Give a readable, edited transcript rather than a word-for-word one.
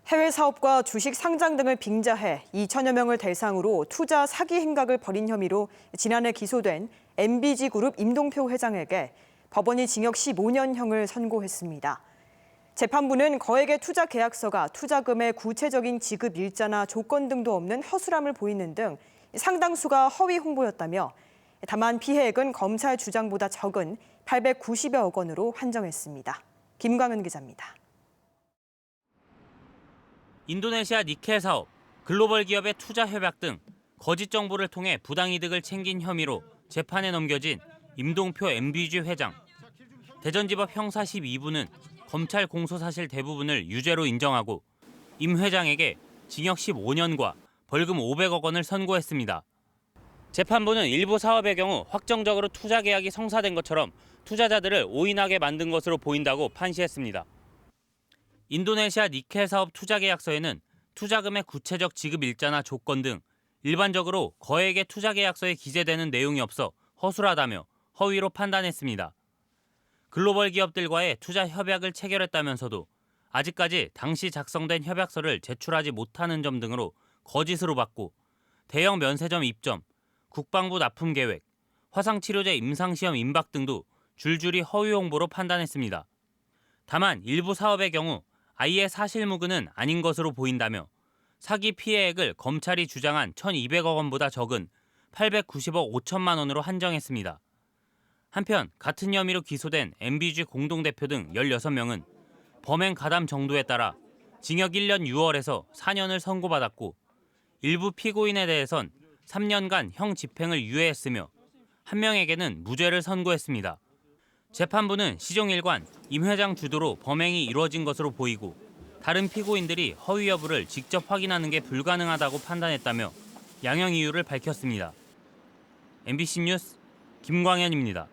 해외 사업과 주식 상장 등을 빙자해 2천여 명을 대상으로 투자 사기 행각을 벌인 혐의로 지난해 기소된 MBG그룹 임동표 회장에게 법원이 징역 15년형을 선고했습니다. 재판부는 거액의 투자 계약서가 투자금의 구체적인 지급 일자나 조건 등도 없는 허술함을 보이는 등 상당수가 허위 홍보였다며 다만 피해액은 검찰 주장보다 적은 890여억 원으로 한정했습니다. 김광은 기자입니다. 인도네시아 니켈 사업, 글로벌 기업의 투자 협약 등 거짓 정보를 통해 부당이득을 챙긴 혐의로 재판에 넘겨진 임동표 MBG 회장. 대전지법 형사 12부는 검찰 공소 사실 대부분을 유죄로 인정하고 임 회장에게 징역 15년과 벌금 500억 원을 선고했습니다. 재판부는 일부 사업의 경우 확정적으로 투자 계약이 성사된 것처럼 투자자들을 오인하게 만든 것으로 보인다고 판시했습니다. 인도네시아 니켈 사업 투자 계약서에는 투자금의 구체적 지급 일자나 조건 등 일반적으로 거액의 투자 계약서에 기재되는 내용이 없어 허술하다며 허위로 판단했습니다. 글로벌 기업들과의 투자 협약을 체결했다면서도 아직까지 당시 작성된 협약서를 제출하지 못하는 점 등으로 거짓으로 받고 대형 면세점 입점, 국방부 납품 계획, 화상치료제 임상시험 임박 등도 줄줄이 허위 홍보로 판단했습니다. 다만 일부 사업의 경우 아예 사실무근은 아닌 것으로 보인다며 사기 피해액을 검찰이 주장한 1,200억 원보다 적은 890억 5천만 원으로 한정했습니다. 한편 같은 혐의로 기소된 MBG 공동대표 등 16명은 범행 가담 정도에 따라 징역 1년 6월에서 4년을 선고받았고 일부 피고인에 대해선 3년간 형 집행을 유예했으며 한 명에게는 무죄를 선고했습니다. 재판부는 시종일관 임 회장 주도로 범행이 이루어진 것으로 보이고 다른 피고인들이 허위 여부를 직접 확인하는 게 불가능하다고 판단했다며 양형 이유를 밝혔습니다. MBC 뉴스 김광현입니다.